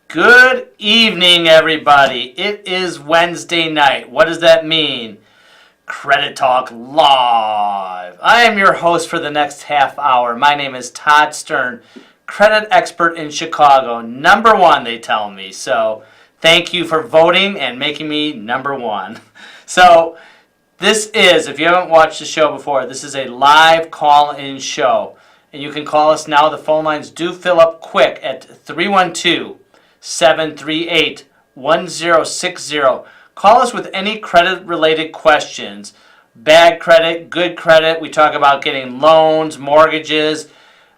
Good evening, everybody. It is Wednesday night. What does that mean? Credit Talk Live. I am your host for the next half hour. My name is Todd Stern, credit expert in Chicago. Number one, they tell me. So thank you for voting and making me number one. So this is, if you haven't watched the show before, this is a live call-in show. And you can call us now. The phone lines do fill up quick at 312-738-1060. Call us with any credit-related questions. Bad credit, good credit. We talk about getting loans, mortgages,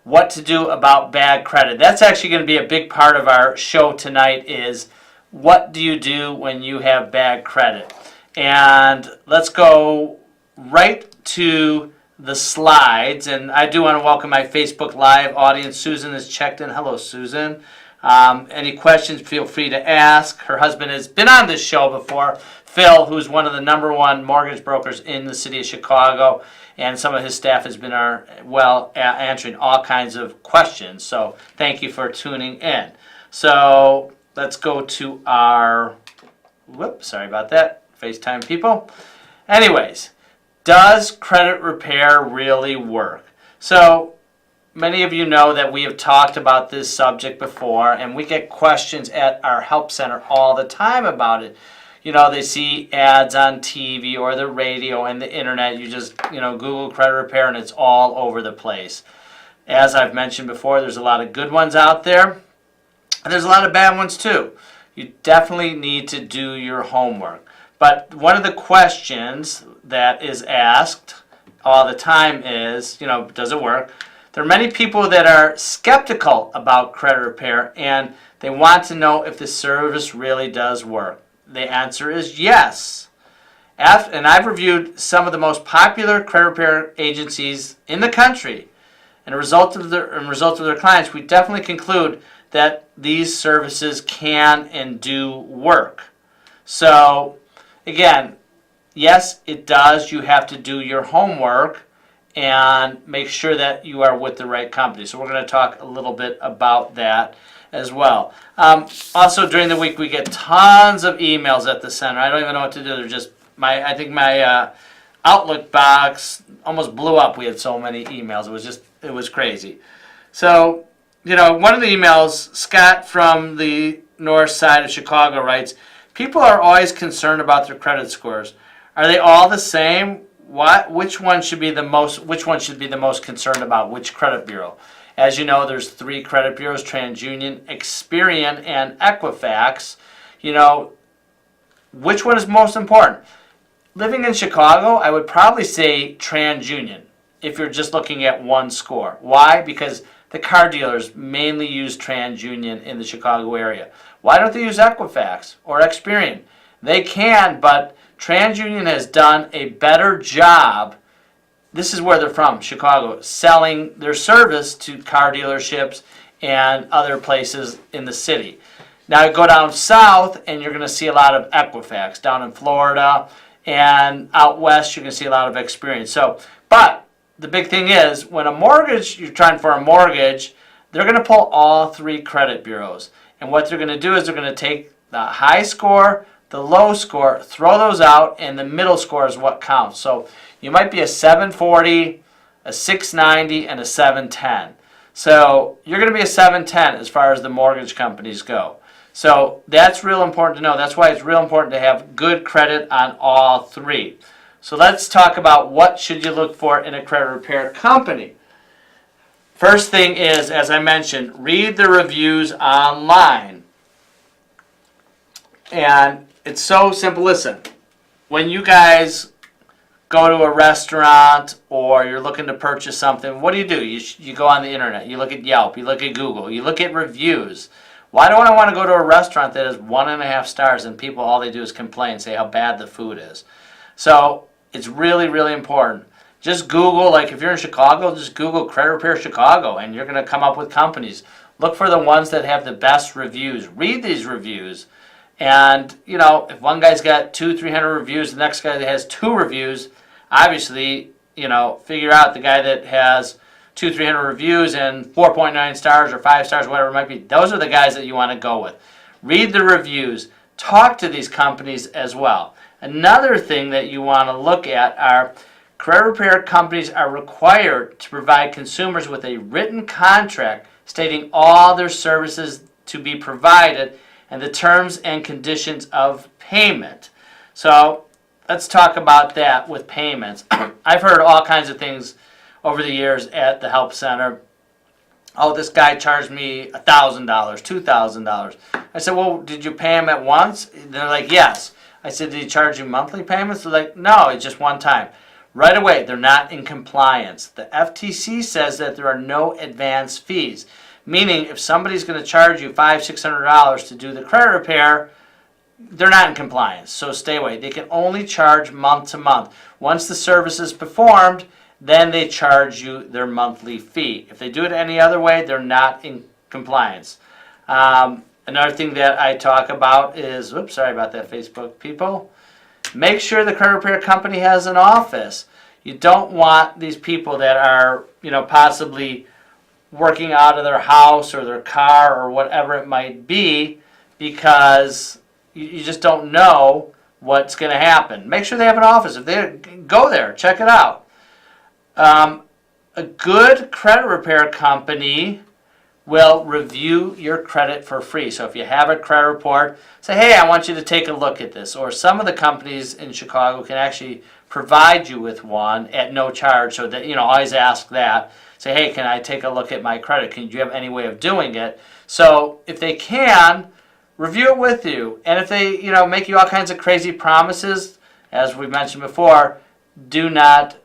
what to do about bad credit. That's actually going to be a big part of our show tonight is what do you do when you have bad credit? And let's go right to the slides. And I do want to welcome my Facebook Live audience. Susan has checked in. Hello, Susan. Any questions, feel free to ask. Her husband has been on this show before, Phil, who's one of the number one mortgage brokers in the city of Chicago, and some of his staff has been answering all kinds of questions. So thank you for tuning in. So let's go to our, sorry about that, FaceTime people. Anyways, does credit repair really work? So many of you know that we have talked about this subject before, and we get questions at our help center all the time about it. You know, they see ads on TV or the radio and the internet. You just, Google credit repair and it's all over the place. As I've mentioned before, there's a lot of good ones out there, and there's a lot of bad ones too. You definitely need to do your homework. But one of the questions that is asked all the time is, does it work? There are many people that are skeptical about credit repair, and they want to know if the service really does work. The answer is yes. And I've reviewed some of the most popular credit repair agencies in the country, and as a result of their clients, we definitely conclude that these services can and do work. So, again, yes, it does. You have to do your homework and make sure that you are with the right company. So we're going to talk a little bit about that as well. Also, during the week, we get tons of emails at the center. I don't even know what to do. They're just, I think my Outlook box almost blew up. We had so many emails. It was crazy. So, one of the emails, Scott from the north side of Chicago writes, people are always concerned about their credit scores. Are they all the same? Which one should be the most concerned about? Which credit bureau? As you know, there's 3 credit bureaus: TransUnion, Experian, and Equifax. Which one is most important? Living in Chicago, I would probably say TransUnion if you're just looking at one score. Why? Because the car dealers mainly use TransUnion in the Chicago area. Why don't they use Equifax or Experian? They can, but TransUnion has done a better job. This is where they're from, Chicago, selling their service to car dealerships and other places in the city. Now go down south and you're going to see a lot of Equifax. Down in Florida and out west you're going to see a lot of Experian. But the big thing is when you're trying for a mortgage, they're going to pull all 3 credit bureaus. And what they're going to do is they're going to take the high score, the low score, throw those out, and the middle score is what counts. So you might be a 740, a 690, and a 710. So you're going to be a 710 as far as the mortgage companies go. So that's real important to know. That's why it's real important to have good credit on all 3. So let's talk about what should you look for in a credit repair company. First thing is, as I mentioned, read the reviews online. And it's so simple. Listen, when you guys go to a restaurant or you're looking to purchase something, what do? You go on the internet. You look at Yelp. You look at Google. You look at reviews. Why do I want to go to a restaurant that has 1.5 stars and people, all they do is complain, say how bad the food is? So it's really, really important. Just Google, like if you're in Chicago, just Google Credit Repair Chicago and you're going to come up with companies. Look for the ones that have the best reviews. Read these reviews. And, if one guy's got 200-300 reviews, the next guy that has 2 reviews, obviously, figure out the guy that has 200-300 reviews and 4.9 stars or 5 stars, whatever it might be. Those are the guys that you want to go with. Read the reviews. Talk to these companies as well. Another thing that you want to look at are credit repair companies are required to provide consumers with a written contract stating all their services to be provided and the terms and conditions of payment. So let's talk about that with payments. I've heard all kinds of things over the years at the help center. Oh, this guy charged me $1,000, $2,000. I said, well, did you pay him at once? They're like, yes. I said, did he charge you monthly payments? They're like, no, it's just one time. Right away, they're not in compliance. The FTC says that there are no advance fees, meaning if somebody's going to charge you $500, $600 to do the credit repair, they're not in compliance, so stay away. They can only charge month to month. Once the service is performed, then they charge you their monthly fee. If they do it any other way, they're not in compliance. Another thing that I talk about is, oops, sorry about that, Facebook people. Make sure the credit repair company has an office. You don't want these people that are, possibly working out of their house or their car or whatever it might be, because you just don't know what's going to happen. Make sure they have an office. If they go there, check it out. A good credit repair company will review your credit for free. So if you have a credit report, say, hey, I want you to take a look at this. Or some of the companies in Chicago can actually provide you with one at no charge. So that, always ask that. Say, hey, can I take a look at my credit? Do you have any way of doing it? So if they can, review it with you. And if they, make you all kinds of crazy promises, as we mentioned before, do not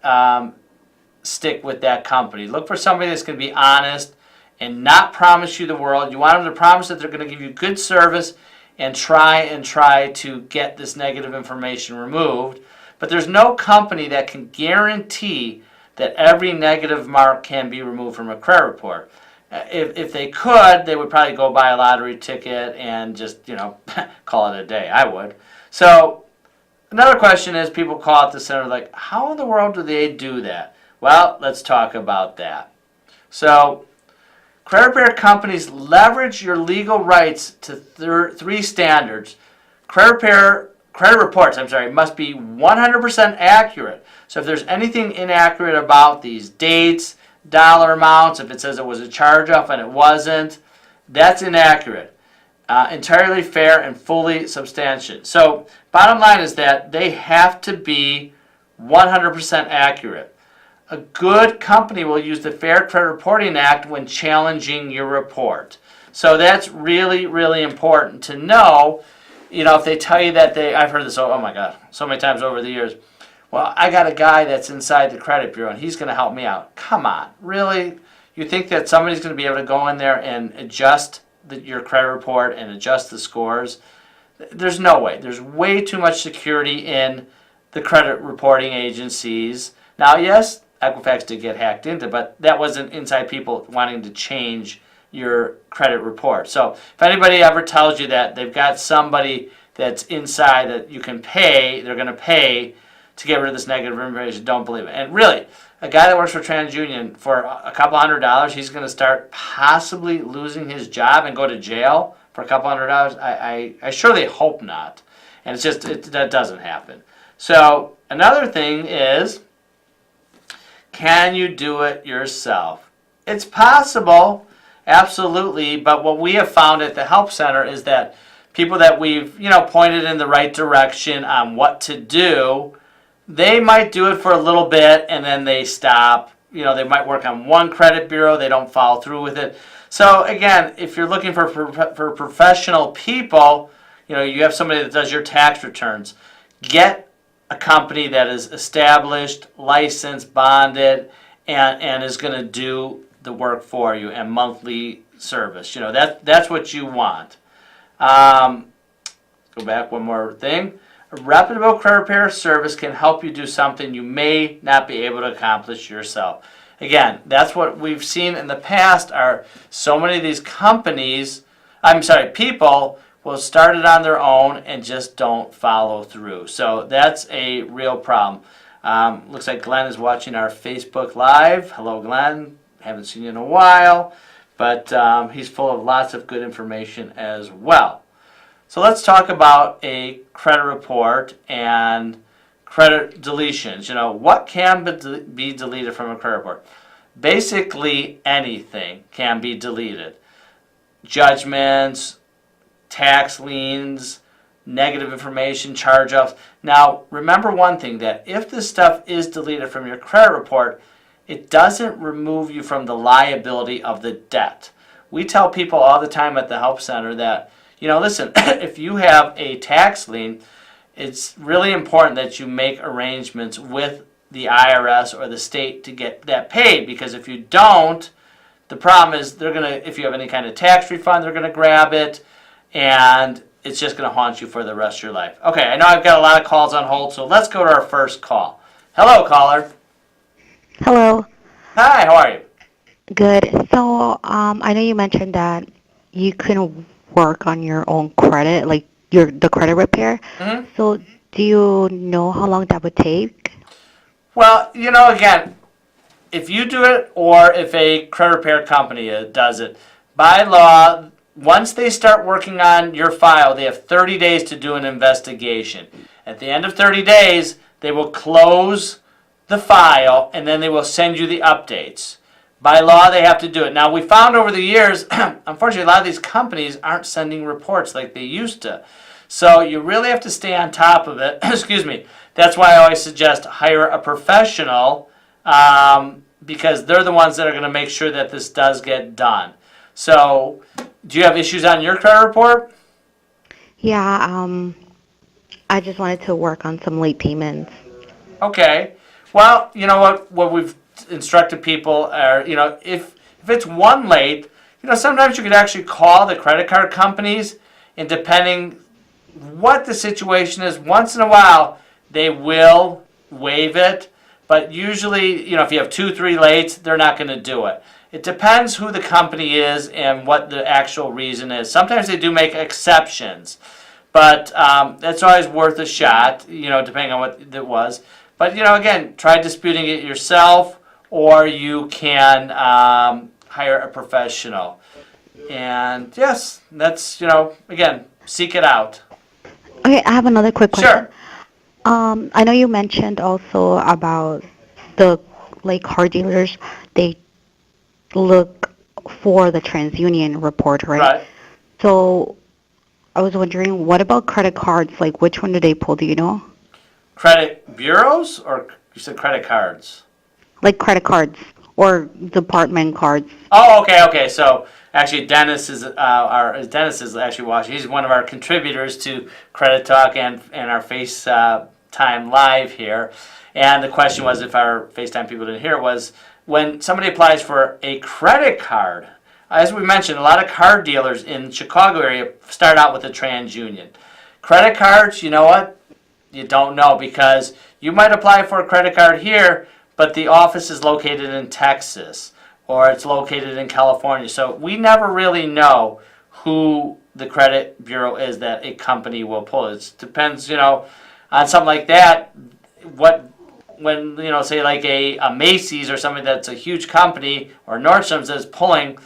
stick with that company. Look for somebody that's going to be honest and not promise you the world. You want them to promise that they're going to give you good service and try to get this negative information removed. But there's no company that can guarantee that every negative mark can be removed from a credit report. If they could, they would probably go buy a lottery ticket and just, call it a day. I would. So another question is, people call at the center like, how in the world do they do that? Well, let's talk about that. So credit repair companies leverage your legal rights to three standards. Credit reports must be 100% accurate. So if there's anything inaccurate about these dates, dollar amounts, if it says it was a charge-off and it wasn't, that's inaccurate. Entirely fair and fully substantiated. So bottom line is that they have to be 100% accurate. A good company will use the Fair Credit Reporting Act when challenging your report. So that's really, really important to know. If they tell you that I've heard this, oh my God, so many times over the years. Well, I got a guy that's inside the credit bureau and he's going to help me out. Come on, really? You think that somebody's going to be able to go in there and adjust your credit report and adjust the scores? There's no way. There's way too much security in the credit reporting agencies. Now, yes, Equifax did get hacked into, but that wasn't inside people wanting to change your credit report. So if anybody ever tells you that they've got somebody that's inside that you can pay, they're going to pay to get rid of this negative information, don't believe it. And really, a guy that works for TransUnion for a couple $100, he's going to start possibly losing his job and go to jail for a couple $100. I surely hope not. And it's just, that doesn't happen. So another thing is, can you do it yourself? It's possible, absolutely, but what we have found at the Help Center is that people that we've, pointed in the right direction on what to do, they might do it for a little bit and then they stop. They might work on one credit bureau, they don't follow through with it. So again, if you're looking for professional people, you have somebody that does your tax returns, get a company that is established, licensed, bonded, and is going to do the work for you and monthly service. That's what you want. Go back one more thing. A reputable credit repair service can help you do something you may not be able to accomplish yourself. Again, that's what we've seen in the past are so many of these people will start it on their own and just don't follow through. So that's a real problem. Looks like Glenn is watching our Facebook Live. Hello, Glenn. Haven't seen you in a while, but he's full of lots of good information as well. So let's talk about a credit report and credit deletions. What can be deleted from a credit report? Basically anything can be deleted. Judgments, tax liens, negative information, charge-offs. Now, remember one thing, that if this stuff is deleted from your credit report, it doesn't remove you from the liability of the debt. We tell people all the time at the Help Center that, listen, if you have a tax lien, it's really important that you make arrangements with the IRS or the state to get that paid, because if you don't, the problem is if you have any kind of tax refund, they're going to grab it, and it's just going to haunt you for the rest of your life. Okay, I know I've got a lot of calls on hold, so let's go to our first call. Hello, caller. Hello. Hi, how are you? Good. So, I know you mentioned that you can work on your own credit, like the credit repair. Mm-hmm. So, do you know how long that would take? Well, again, if you do it or if a credit repair company does it, by law, once they start working on your file, they have 30 days to do an investigation. At the end of 30 days, they will close the file, and then they will send you the updates. By law, they have to do it. Now, we found over the years, unfortunately, a lot of these companies aren't sending reports like they used to. So you really have to stay on top of it. Excuse me. That's why I always suggest hire a professional, because they're the ones that are going to make sure that this does get done. So, do you have issues on your credit report? Yeah, I just wanted to work on some late payments. Okay. Well, you know what we've instructed people are, if it's one late, sometimes you could actually call the credit card companies, and depending what the situation is, once in a while they will waive it, but usually, if you have 2-3 lates, they're not going to do it. It depends who the company is and what the actual reason is. Sometimes they do make exceptions, but that's always worth a shot, depending on what it was. But, again, try disputing it yourself, or you can hire a professional. And, yes, that's, again, seek it out. Okay, I have another quick question. Sure. I know you mentioned also about the car dealers, they look for the TransUnion report, right? Right. So I was wondering, what about credit cards? Like, which one do they pull? Do you know? Credit bureaus, or you said credit cards? Like credit cards or department cards. Oh, okay. So actually, Dennis is actually watching. He's one of our contributors to Credit Talk and our FaceTime Live here. And the question was, if our FaceTime people didn't hear it, was when somebody applies for a credit card. As we mentioned, a lot of card dealers in the Chicago area start out with a TransUnion. Credit cards, you know what? You don't know, because you might apply for a credit card here, but the office is located in Texas, or it's located in California. So we never really know who the credit bureau is that a company will pull. It depends, on something like that. When say like a Macy's or something that's a huge company, or Nordstrom's that's pulling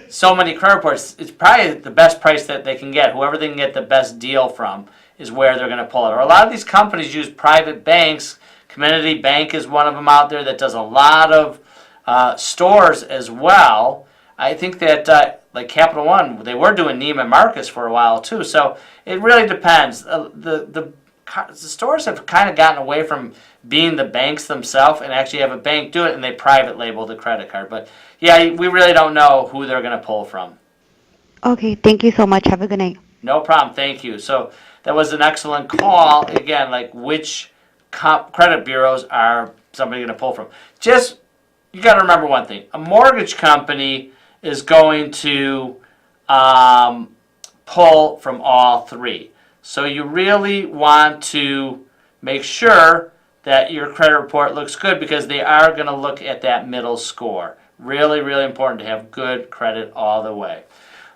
so many credit reports, it's probably the best price that they can get. Whoever they can get the best deal from is where they're going to pull it. Or a lot of these companies use private banks. Community Bank is one of them out there that does a lot of stores as well. I think that like Capital One, they were doing Neiman Marcus for a while too. So it really depends. The stores have kind of gotten away from being the banks themselves and actually have a bank do it, and they private label the credit card. But yeah, we really don't know who they're going to pull from. Okay, thank you so much. Have a good night. No problem. Thank you. So that was an excellent call. Again, like which credit bureaus are somebody going to pull from? Just, you got to remember one thing. A mortgage company is going to pull from all three. So you really want to make sure that your credit report looks good, because they are going to look at that middle score. Really, really important to have good credit all the way.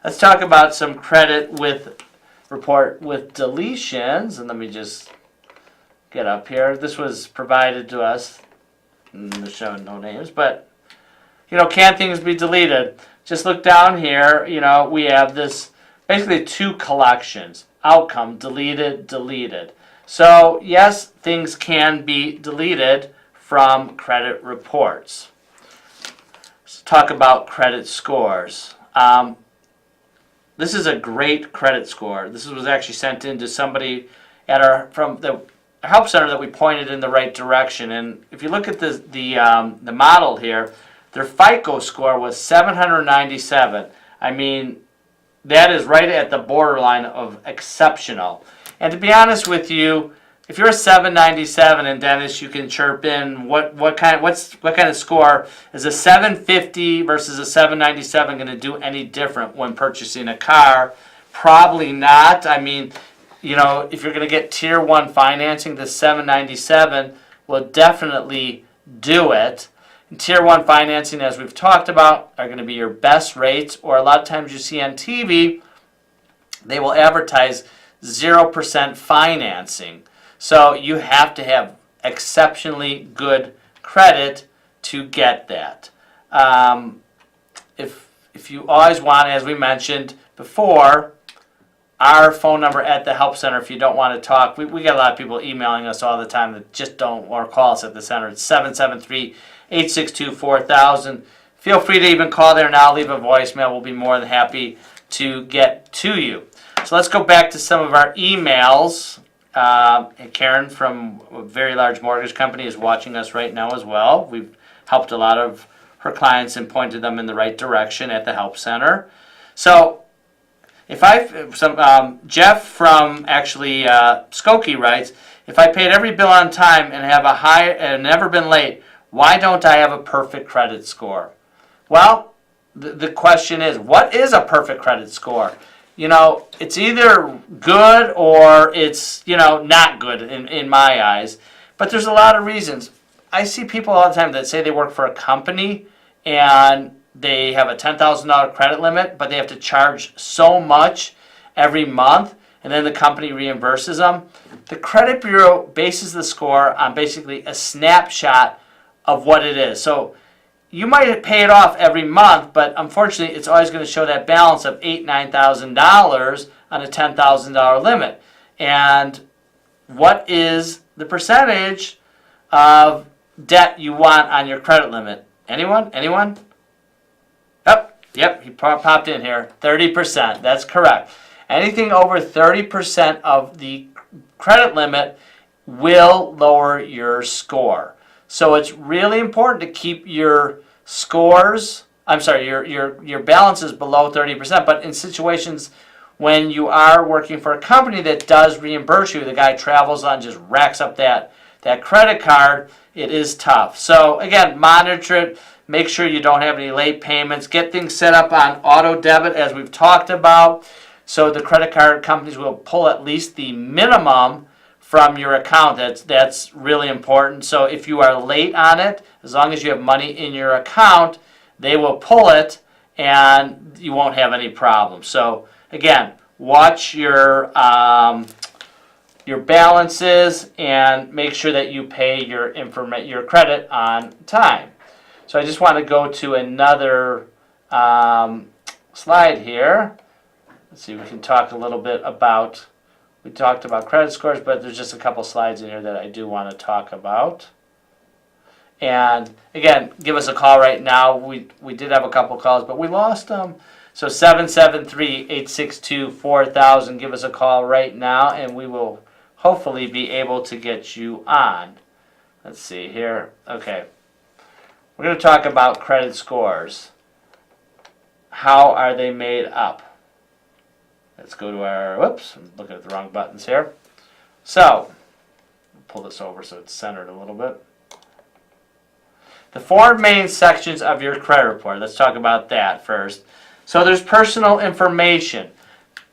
Let's talk about some credit report with deletions. And let me just get up here. This was provided to us. Showing no names, but can things be deleted? Just look down here. We have this basically two collections. outcome, deleted, deleted. So yes, things can be deleted from credit reports. Let's talk about credit scores. This is a great credit score. This was actually sent in to somebody at from the help center that we pointed in the right direction. And if you look at the model here, their FICO score was 797. I mean, that is right at the borderline of exceptional. And to be honest with you, if you're a 797, and Dennis, you can chirp in, what kind of score is a 750 versus a 797 going to do any different when purchasing a car? Probably not. I mean, you know, if you're going to get tier 1 financing, the 797 will definitely do it. And tier 1 financing, as we've talked about, are going to be your best rates, or a lot of times you see on TV, they will advertise 0% financing. So you have to have exceptionally good credit to get that. If you always want, as we mentioned before, our phone number at the help center, if you don't want to talk, we get a lot of people emailing us all the time that just don't, or call us at the center. It's 773-862-4000. Feel free to even call there now, leave a voicemail. We'll be more than happy to get to you. So let's go back to some of our emails. Karen from a very large mortgage company is watching us right now as well. We've helped a lot of her clients and pointed them in the right direction at the help center. So Jeff from actually Skokie writes, if I paid every bill on time and have a high and never been late, why don't I have a perfect credit score? Well, the question is, what is a perfect credit score? You know, it's either good or it's, you know, not good in my eyes. But there's a lot of reasons. I see people all the time that say they work for a company and they have a $10,000 credit limit, but they have to charge so much every month, and then the company reimburses them. The credit bureau bases the score on basically a snapshot of what it is. So you might pay it off every month, but unfortunately, it's always going to show that balance of $8,000, $9,000 on a $10,000 limit. And what is the percentage of debt you want on your credit limit? Anyone? Yep, he popped in here. 30%. That's correct. Anything over 30% of the credit limit will lower your score. So it's really important to keep your scores, your balances below 30%. But in situations when you are working for a company that does reimburse you, the guy travels on, just racks up that credit card, it is tough. So again, monitor it. Make sure you don't have any late payments. Get things set up on auto debit, as we've talked about. So the credit card companies will pull at least the minimum from your account. That's really important. So if you are late on it, as long as you have money in your account, they will pull it and you won't have any problems. So again, watch your balances and make sure that you pay your credit on time. So I just want to go to another slide here. Let's see if we can talk a little bit about, we talked about credit scores, but there's just a couple slides in here that I do want to talk about. And again, give us a call right now. We did have a couple calls, but we lost them. So 773-862-4000. Give us a call right now, and we will hopefully be able to get you on. Let's see here. Okay. We're going to talk about credit scores. How are they made up? Let's go to our, whoops, I'm looking at the wrong buttons here. So, pull this over so it's centered a little bit. The four main sections of your credit report. Let's talk about that first. So there's personal information.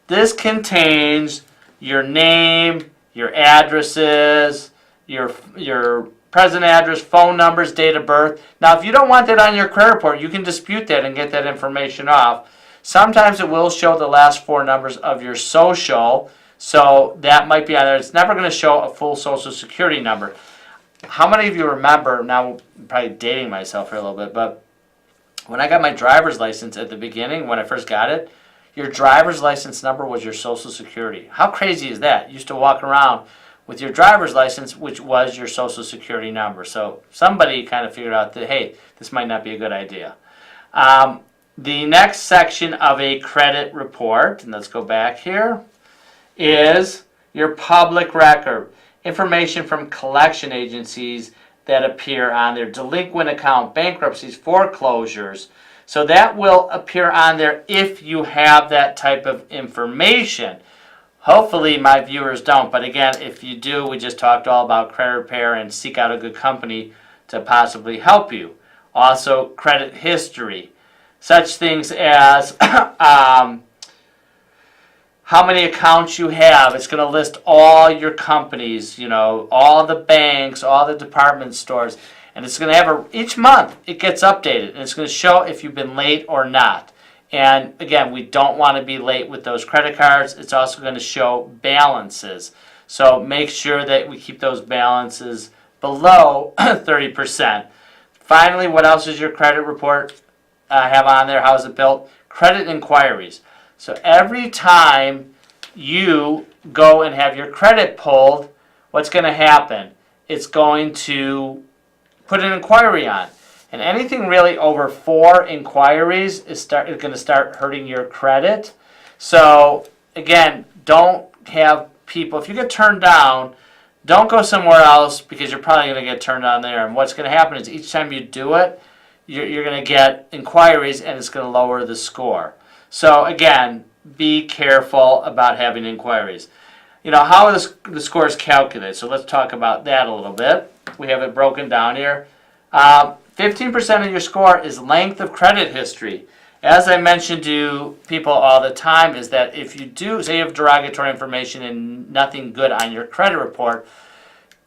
This contains your name, your addresses, your present address, phone numbers, date of birth. Now, if you don't want that on your credit report, you can dispute that and get that information off. Sometimes it will show the last four numbers of your social, so that might be on there. It's never going to show a full social security number. How many of you remember, now I'm probably dating myself here a little bit, but when I got my driver's license at the beginning, when I first got it, your driver's license number was your social security. How crazy is that? You used to walk around with your driver's license, which was your social security number. So somebody kind of figured out that, hey, this might not be a good idea. The next section of a credit report, and let's go back here, is your public record. Information from collection agencies that appear on their delinquent account, bankruptcies, foreclosures. So that will appear on there if you have that type of information. Hopefully my viewers don't, but again, if you do, we just talked all about credit repair and seek out a good company to possibly help you. Also, credit history. Such things as how many accounts you have. It's going to list all your companies, all the banks, all the department stores. And it's going to have each month it gets updated. And it's going to show if you've been late or not. And again, we don't want to be late with those credit cards. It's also going to show balances. So make sure that we keep those balances below 30%. Finally, what else does your credit report have on there? How is it built? Credit inquiries. So every time you go and have your credit pulled, what's going to happen? It's going to put an inquiry on. And anything really over 4 inquiries is going to start hurting your credit. So again, don't have people, if you get turned down, don't go somewhere else because you're probably going to get turned down there. And what's going to happen is each time you do it, you're going to get inquiries and it's going to lower the score. So again, be careful about having inquiries. How are the scores calculated? So let's talk about that a little bit. We have it broken down here. 15% of your score is length of credit history. As I mentioned to people all the time, is that if you do, say you have derogatory information and nothing good on your credit report,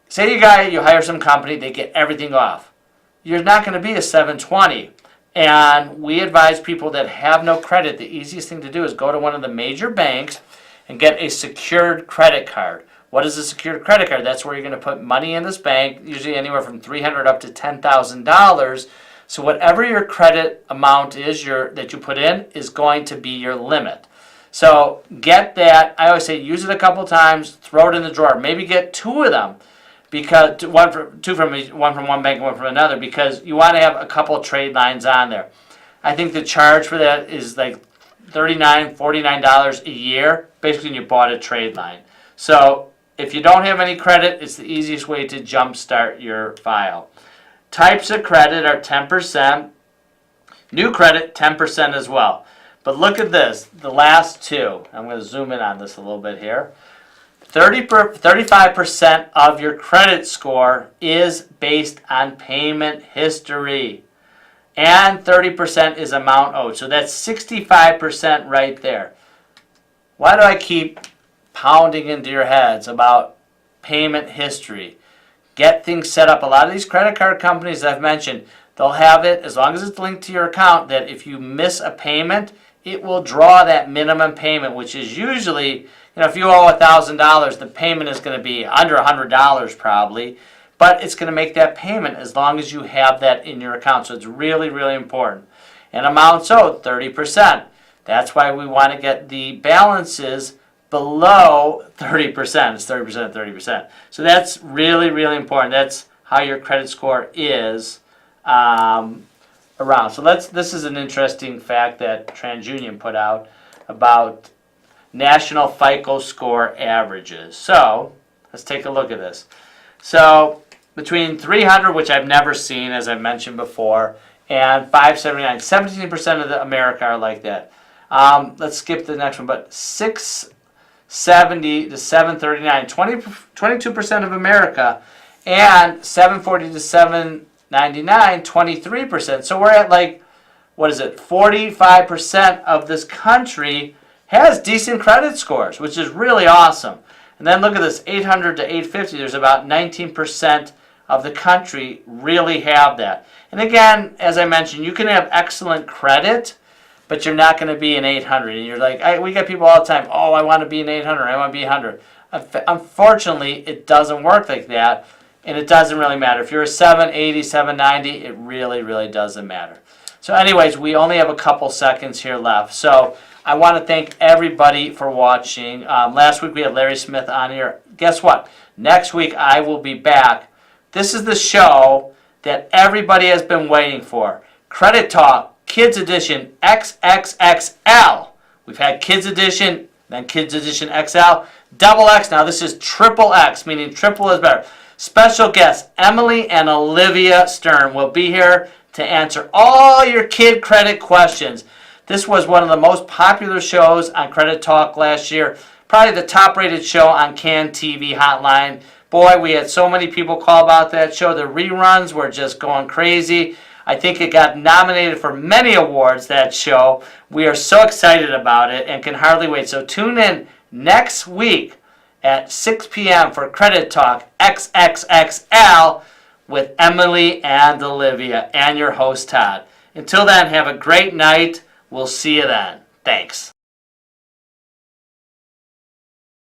say you hire some company, they get everything off. You're not going to be a 720. And we advise people that have no credit, the easiest thing to do is go to one of the major banks and get a secured credit card. What is a secured credit card? That's where you're going to put money in this bank, usually anywhere from $300 up to $10,000. So whatever your credit amount is that you put in is going to be your limit. So get that. I always say use it a couple times, throw it in the drawer. Maybe get 2 of them, because one from one bank and one from another, because you want to have a couple trade lines on there. I think the charge for that is like $39, $49 a year, basically when you bought a trade line. So if you don't have any credit, it's the easiest way to jumpstart your file. Types of credit are 10%. New credit, 10% as well. But look at this, the last 2. I'm going to zoom in on this a little bit here. 35% of your credit score is based on payment history. And 30% is amount owed. So that's 65% right there. Why do I keep pounding into your heads about payment history? Get things set up. A lot of these credit card companies I've mentioned, they'll have it, as long as it's linked to your account, that if you miss a payment, it will draw that minimum payment, which is usually, if you owe $1,000, the payment is going to be under $100 probably, but it's going to make that payment as long as you have that in your account. So it's really, really important. And amounts owed, 30%. That's why we want to get the balances below 30%. It's 30%, 30%. So that's really, really important. That's how your credit score is around. So this is an interesting fact that TransUnion put out about national FICO score averages. So let's take a look at this. So between 300, which I've never seen, as I mentioned before, and 579, 17% of America are like that. Let's skip the next one, but 670 to 739, 22% of America, and 740 to 799, 23%. So we're at 45% of this country has decent credit scores, which is really awesome. And then look at this, 800 to 850, there's about 19% of the country really have that. And again, as I mentioned, you can have excellent credit, but you're not going to be an 800. And you're like, we get people all the time, oh, I want to be an 800, I want to be 100. Unfortunately, it doesn't work like that, and it doesn't really matter. If you're a 780, 790, it really, really doesn't matter. So anyways, we only have a couple seconds here left. So I want to thank everybody for watching. Last week we had Larry Smith on here. Guess what? Next week I will be back. This is the show that everybody has been waiting for. Credit Talk, Kids Edition XXXL. We've had Kids Edition, then Kids Edition XL, double X. Now this is triple X, meaning triple is better. Special guests Emily and Olivia Stern will be here to answer all your kid credit questions. This was one of the most popular shows on Credit Talk last year. Probably the top rated show on CAN TV Hotline. Boy, we had so many people call about that show. The reruns were just going crazy. I think it got nominated for many awards, that show. We are so excited about it and can hardly wait. So tune in next week at 6 p.m. for Credit Talk XXXL with Emily and Olivia and your host, Todd. Until then, have a great night. We'll see you then. Thanks.